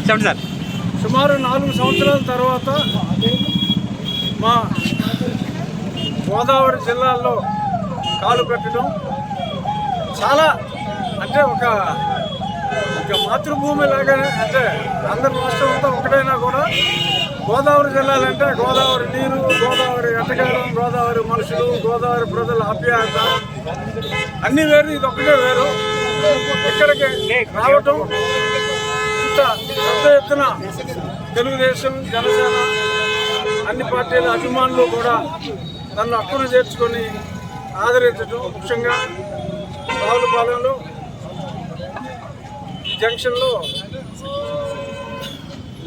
చెప్పండి సార్. సుమారు 4 సంవత్సరాల తర్వాత మా గోదావరి జిల్లాలో కాలు పెట్టడం చాలా అంటే ఒక మాతృభూమి లాగానే, అంటే ఆంధ్ర రాష్ట్రం అంతా ఒకటైనా కూడా గోదావరి జిల్లాలంటే గోదావరి నీరు, గోదావరి ఎట్టగాడం, గోదావరి మనుషులు, గోదావరి ప్రజల ఆప్యాయత అన్నీ వేరు, ఇది ఒక్కటే వేరు. ఇక్కడికి రావటం ఇంత పెద్ద ఎత్తున తెలుగుదేశం, జనసేన అన్ని పార్టీల అభిమానులు కూడా నన్ను హక్కును చేర్చుకొని ఆదరించడం, ముఖ్యంగా రావులపాలెంలో జంక్షన్లో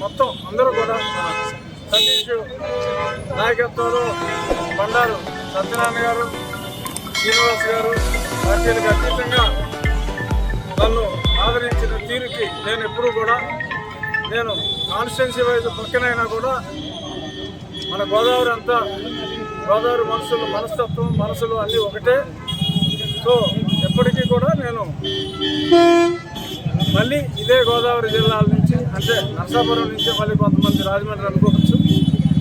మొత్తం అందరూ కూడా సతీష్ నాయకత్వంలో బండారు సత్యనారాయణ గారు, శ్రీనివాస్ గారు పార్టీలకు అతీతంగా నన్ను ఆదరించిన తీరుకి నేను ఎప్పుడూ కూడా, నేను కాన్స్టిట్యున్సీ వైజ్ పక్కనైనా కూడా మన గోదావరి అంతా, గోదావరి మనుషులు మనస్తత్వం, మనసులు అన్నీ ఒకటే. సో ఎప్పటికీ కూడా నేను మళ్ళీ ఇదే గోదావరి జిల్లాల నుంచి, అంటే నరసాపురం నుంచి, మళ్ళీ కొంతమంది రాజమండ్రి అనుకోవచ్చు,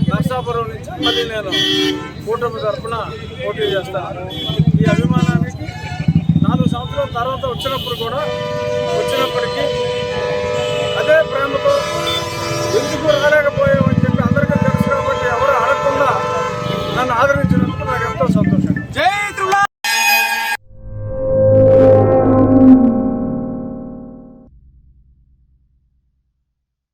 నరసాపురం నుంచి మళ్ళీ నేను కూటమి తరఫున పోటీ చేస్తాను. ఈ అభిమానానికి 4 సంవత్సరాల తర్వాత వచ్చినప్పటికీ అదే ప్రేమతో ఎందుకు రాలే